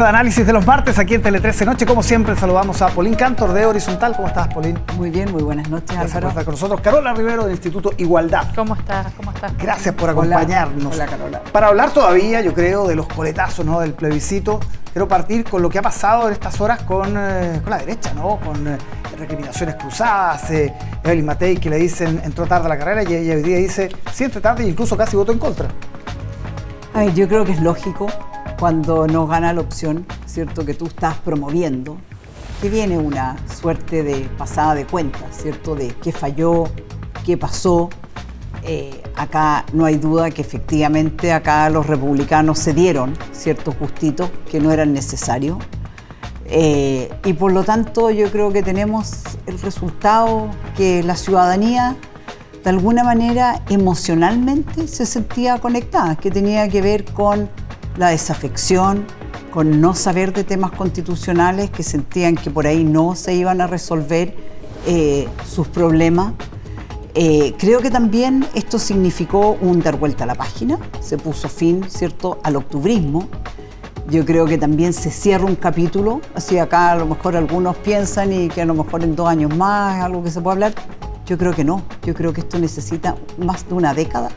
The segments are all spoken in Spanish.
De análisis de los martes aquí en Tele 13 Noche. Como siempre, saludamos a Polín Cantor de Horizontal. ¿Cómo estás, Polín? Muy bien, muy buenas noches, Gracias Álvaro. por estar con nosotros. Carola Rivero del Instituto Igualdad. ¿Cómo estás? ¿Cómo estás? Gracias por acompañarnos. Hola, Carola. Para hablar todavía, yo creo, de los coletazos, ¿no?, del plebiscito, quiero partir con lo que ha pasado en estas horas con la derecha, ¿no? Con recriminaciones cruzadas. Evelyn Matei, que le dicen entró tarde a la carrera, y ella hoy día dice sí entró tarde, e incluso casi votó en contra. A ver, yo creo que es lógico cuando no gana la opción, ¿cierto?, que tú estás promoviendo, que viene una suerte de pasada de cuentas, ¿cierto?, de qué falló, qué pasó. Acá no hay duda que efectivamente acá los republicanos se dieron ciertos gustitos que no eran necesarios. Y por lo tanto yo creo que tenemos el resultado que la ciudadanía de alguna manera emocionalmente se sentía conectada, que tenía que ver con la desafección, con no saber de temas constitucionales, que sentían que por ahí no se iban a resolver sus problemas. Creo que también esto significó un dar vuelta a la página, se puso fin, ¿cierto?, al octubrismo. Yo creo que también se cierra un capítulo, así acá a lo mejor algunos piensan y que a lo mejor en 2 años más es algo que se puede hablar. Yo creo que no, yo creo que esto necesita más de una década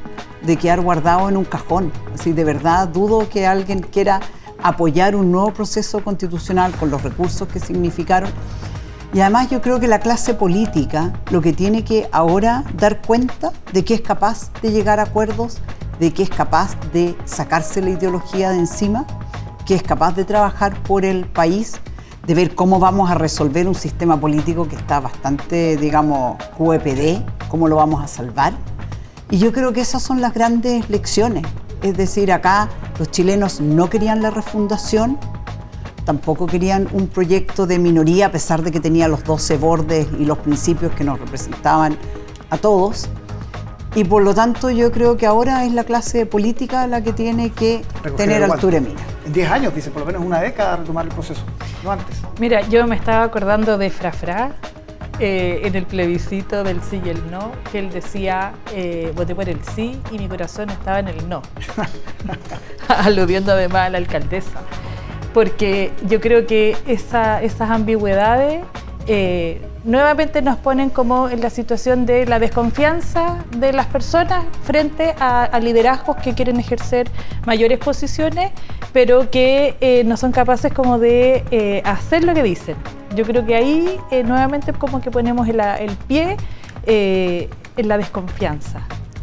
de quedar guardado en un cajón. Así de verdad dudo que alguien quiera apoyar un nuevo proceso constitucional con los recursos que significaron. Y además yo creo que la clase política lo que tiene que ahora dar cuenta de que es capaz de llegar a acuerdos, de que es capaz de sacarse la ideología de encima, que es capaz de trabajar por el país, de ver cómo vamos a resolver un sistema político que está bastante, digamos, QPD, cómo lo vamos a salvar. Y yo creo que esas son las grandes lecciones. Es decir, acá los chilenos no querían la refundación, tampoco querían un proyecto de minoría, a pesar de que tenía los 12 bordes y los principios que nos representaban a todos. Y por lo tanto yo creo que ahora es la clase política la que tiene que tener altura de mira. En 10 años, dice, por lo menos una década retomar el proceso, no antes. Mira, yo me estaba acordando de Frafra en el plebiscito del sí y el no, que él decía, voté por el sí y mi corazón estaba en el no, aludiendo además a la alcaldesa. Porque yo creo que esas ambigüedades nuevamente nos ponen como en la situación de la desconfianza de las personas frente a liderazgos que quieren ejercer mayores posiciones, pero que no son capaces como de hacer lo que dicen. Yo creo que ahí nuevamente como que ponemos el pie en la desconfianza.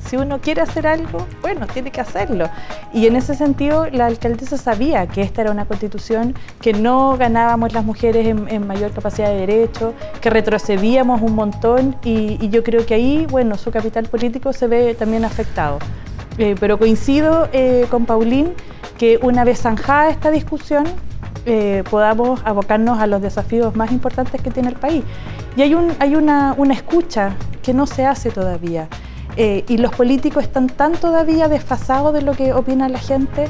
Si uno quiere hacer algo, bueno, tiene que hacerlo. Y en ese sentido, la alcaldesa sabía que esta era una constitución que no ganábamos las mujeres en mayor capacidad de derecho, que retrocedíamos un montón y yo creo que ahí, bueno, su capital político se ve también afectado. Pero coincido con Paulín que una vez zanjada esta discusión, podamos abocarnos a los desafíos más importantes que tiene el país. Y hay una escucha que no se hace todavía. Y los políticos están tan todavía desfasados de lo que opina la gente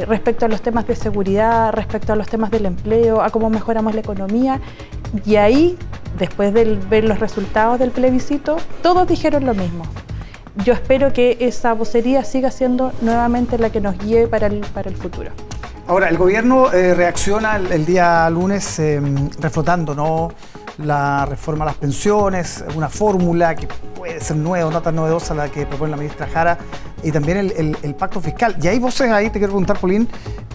respecto a los temas de seguridad, respecto a los temas del empleo, a cómo mejoramos la economía. Y ahí, después de ver los resultados del plebiscito, todos dijeron lo mismo. Yo espero que esa vocería siga siendo nuevamente la que nos guíe para el futuro. Ahora, el gobierno reacciona el día lunes reflotando, ¿no?, la reforma a las pensiones, una fórmula que puede ser nueva, no tan novedosa la que propone la ministra Jara, y también el pacto fiscal. Y hay voces ahí, te quiero preguntar, Polín,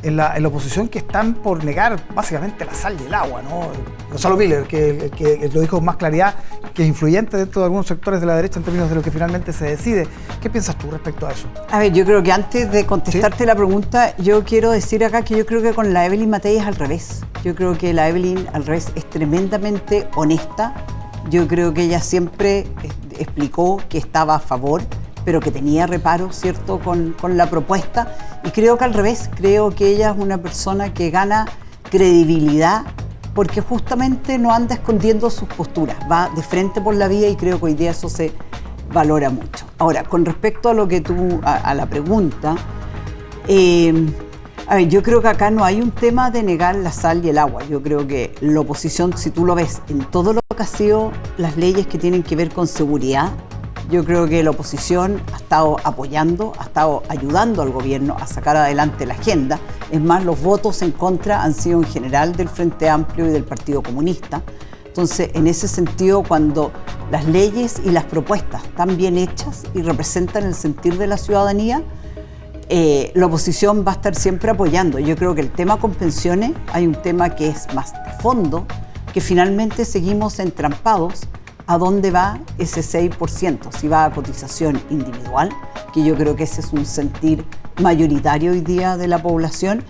en la oposición que están por negar básicamente la sal y el agua, ¿no? Gonzalo Miller, que lo dijo con más claridad, que es influyente dentro de algunos sectores de la derecha en términos de lo que finalmente se decide. ¿Qué piensas tú respecto a eso? A ver, yo creo que antes de contestarte la pregunta, yo quiero decir acá que yo creo que con la Evelyn Matei es al revés. Yo creo que la Evelyn al revés es tremendamente honesta. Yo creo que ella siempre explicó que estaba a favor, pero que tenía reparos, ¿cierto?, con la propuesta. Y creo que al revés, creo que ella es una persona que gana credibilidad porque justamente no anda escondiendo sus posturas, va de frente por la vía y creo que hoy día eso se valora mucho. Ahora, con respecto a lo que a la pregunta, a ver, yo creo que acá no hay un tema de negar la sal y el agua. Yo creo que la oposición, si tú lo ves en todo lo que ha sido las leyes que tienen que ver con seguridad, Yo creo que la oposición ha estado apoyando, ha estado ayudando al gobierno a sacar adelante la agenda. Es más, los votos en contra han sido en general del Frente Amplio y del Partido Comunista. Entonces, en ese sentido, cuando las leyes y las propuestas están bien hechas y representan el sentir de la ciudadanía, la oposición va a estar siempre apoyando. Yo creo que el tema con pensiones, hay un tema que es más de fondo, que finalmente seguimos entrampados a dónde va ese 6%, si va a cotización individual, que yo creo que ese es un sentir mayoritario hoy día de la población,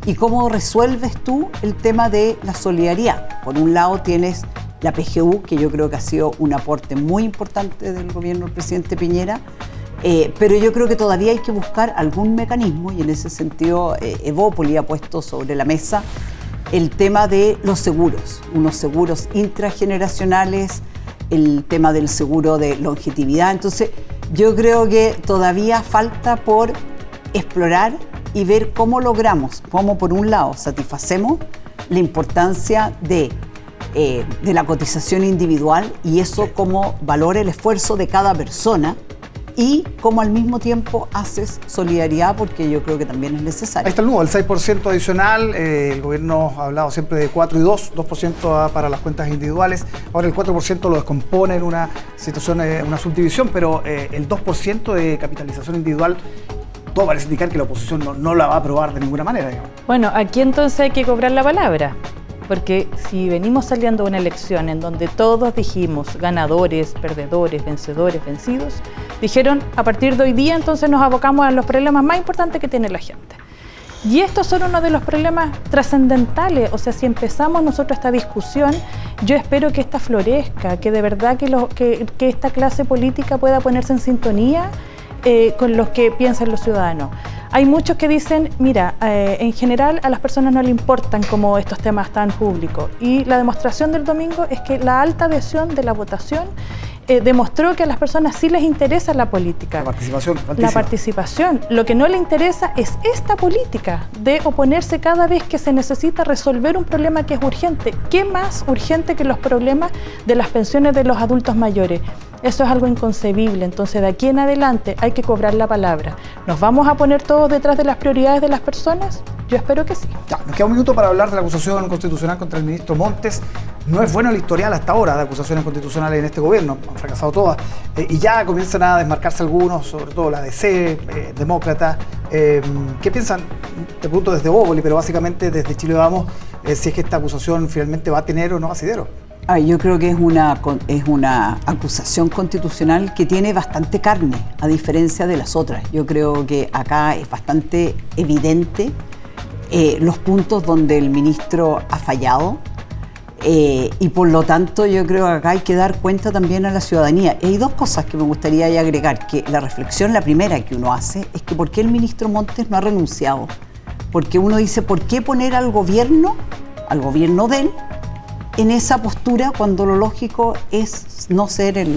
y cómo resuelves tú el tema de la solidaridad. Por un lado tienes la PGU, que yo creo que ha sido un aporte muy importante del gobierno del presidente Piñera, pero yo creo que todavía hay que buscar algún mecanismo, y en ese sentido Evópoli ha puesto sobre la mesa el tema de los seguros, unos seguros intrageneracionales, el tema del seguro de longevidad. Entonces yo creo que todavía falta por explorar y ver cómo logramos, cómo por un lado satisfacemos la importancia de la cotización individual, y eso cómo valora el esfuerzo de cada persona, y cómo al mismo tiempo haces solidaridad, porque yo creo que también es necesario. Ahí está el nuevo, el 6% adicional. El gobierno ha hablado siempre de 4 y 2, 2% para las cuentas individuales. Ahora el 4% lo descompone en una situación, una subdivisión, pero el 2% de capitalización individual, todo parece indicar que la oposición no la va a aprobar de ninguna manera, digamos. Bueno, aquí entonces hay que cobrar la palabra. Porque si venimos saliendo de una elección en donde todos dijimos ganadores, perdedores, vencedores, vencidos, dijeron a partir de hoy día entonces nos abocamos a los problemas más importantes que tiene la gente. Y estos son uno de los problemas trascendentales. O sea, si empezamos nosotros esta discusión, yo espero que esta florezca, que de verdad que esta clase política pueda ponerse en sintonía con los que piensan los ciudadanos. Hay muchos que dicen, mira, en general a las personas no le importan como estos temas tan públicos, y la demostración del domingo es que la alta adhesión de la votación demostró que a las personas sí les interesa la política. La participación. La participación. Lo que no le interesa es esta política de oponerse cada vez que se necesita resolver un problema que es urgente. ¿Qué más urgente que los problemas de las pensiones de los adultos mayores? Eso es algo inconcebible. Entonces, de aquí en adelante hay que cobrar la palabra. ¿Nos vamos a poner todos detrás de las prioridades de las personas? Yo espero que sí. Ya, nos queda un minuto para hablar de la acusación constitucional contra el ministro Montes. No es bueno el historial hasta ahora de acusaciones constitucionales en este gobierno, han fracasado todas, y ya comienzan a desmarcarse algunos, sobre todo la DC, demócrata. ¿Qué piensan? Te pregunto desde Evópoli, pero básicamente desde Chile Vamos, si es que esta acusación finalmente va a tener o no asidero. Yo creo que es una acusación constitucional que tiene bastante carne, a diferencia de las otras. Yo creo que acá es bastante evidente los puntos donde el ministro ha fallado, y por lo tanto yo creo que acá hay que dar cuenta también a la ciudadanía. Y hay dos cosas que me gustaría agregar, que la reflexión, la primera que uno hace, es que ¿por qué el ministro Montes no ha renunciado? Porque uno dice, ¿por qué poner al gobierno de él, en esa postura, cuando lo lógico es no ser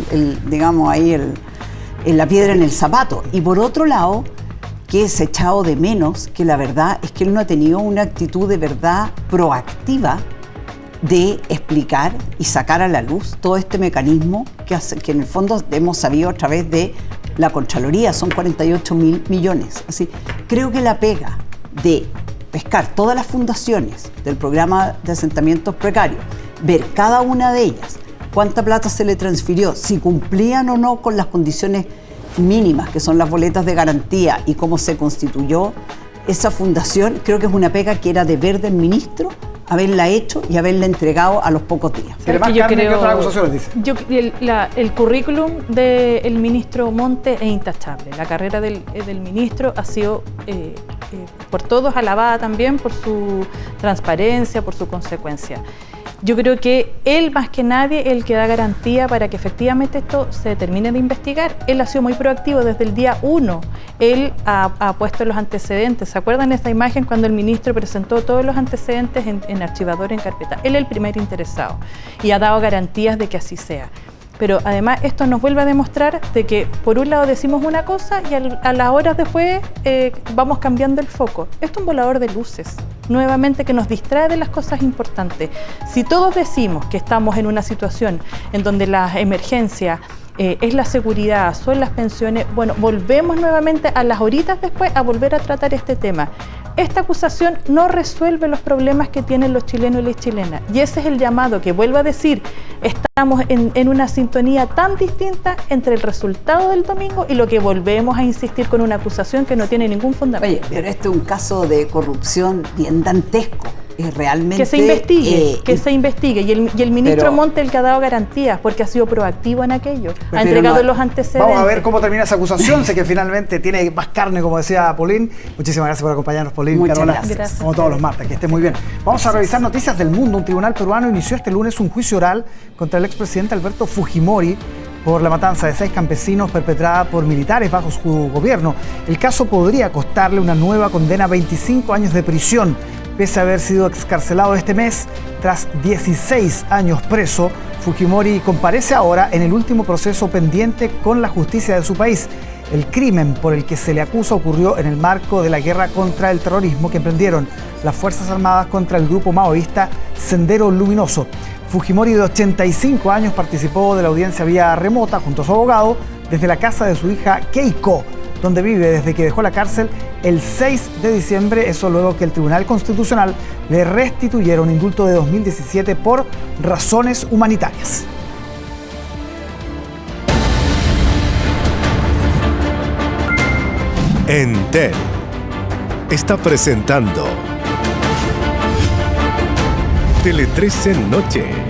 la piedra en el zapato? Y por otro lado, que es echado de menos, que la verdad es que él no ha tenido una actitud de verdad proactiva de explicar y sacar a la luz todo este mecanismo que en el fondo hemos sabido a través de la Contraloría, son 48.000 millones. Así, creo que la pega de pescar todas las fundaciones del programa de asentamientos precarios, ver cada una de ellas, cuánta plata se le transfirió, si cumplían o no con las condiciones mínimas, que son las boletas de garantía, y cómo se constituyó esa fundación, creo que es una pega que era deber del ministro haberla hecho y haberla entregado a los pocos días. ¿Tiene más carne que otras acusaciones, dice? El currículum del ministro Montes es intachable. La carrera del ministro ha sido por todos alabada también por su transparencia, por su consecuencia. Yo creo que él, más que nadie, es el que da garantía para que efectivamente esto se termine de investigar. Él ha sido muy proactivo desde el día 1. Él ha puesto los antecedentes. ¿Se acuerdan esa imagen cuando el ministro presentó todos los antecedentes en archivador, en carpeta? Él es el primer interesado y ha dado garantías de que así sea. Pero además esto nos vuelve a demostrar de que por un lado decimos una cosa y a las horas después vamos cambiando el foco. Esto es un volador de luces, nuevamente, que nos distrae de las cosas importantes. Si todos decimos que estamos en una situación en donde las emergencias es la seguridad, son las pensiones. Bueno, volvemos nuevamente a las horitas después a volver a tratar este tema. Esta acusación no resuelve los problemas que tienen los chilenos y las chilenas. Y ese es el llamado que vuelvo a decir. Estamos en una sintonía tan distinta entre el resultado del domingo y lo que volvemos a insistir con una acusación que no tiene ningún fundamento. Oye, pero este es un caso de corrupción bien dantesco. Es realmente... Que se investigue. Y el ministro Montt el que ha dado garantías, porque ha sido proactivo en aquello. Ha entregado los antecedentes. Vamos a ver cómo termina esa acusación. Sé que finalmente tiene más carne, como decía Paulín. Muchísimas gracias por acompañarnos, Paulín. Muchas Carola, gracias. como todos los martes. Que esté muy bien. Vamos a revisar noticias del mundo. Un tribunal peruano inició este lunes un juicio oral contra el expresidente Alberto Fujimori por la matanza de 6 campesinos perpetrada por militares bajo su gobierno. El caso podría costarle una nueva condena a 25 años de prisión. Pese a haber sido excarcelado este mes, tras 16 años preso, Fujimori comparece ahora en el último proceso pendiente con la justicia de su país. El crimen por el que se le acusa ocurrió en el marco de la guerra contra el terrorismo que emprendieron las Fuerzas Armadas contra el grupo maoísta Sendero Luminoso. Fujimori, de 85 años, participó de la audiencia vía remota junto a su abogado desde la casa de su hija Keiko, donde vive desde que dejó la cárcel el 6 de diciembre, eso luego que el Tribunal Constitucional le restituyera un indulto de 2017 por razones humanitarias. Entel está presentando Tele 13 Noche.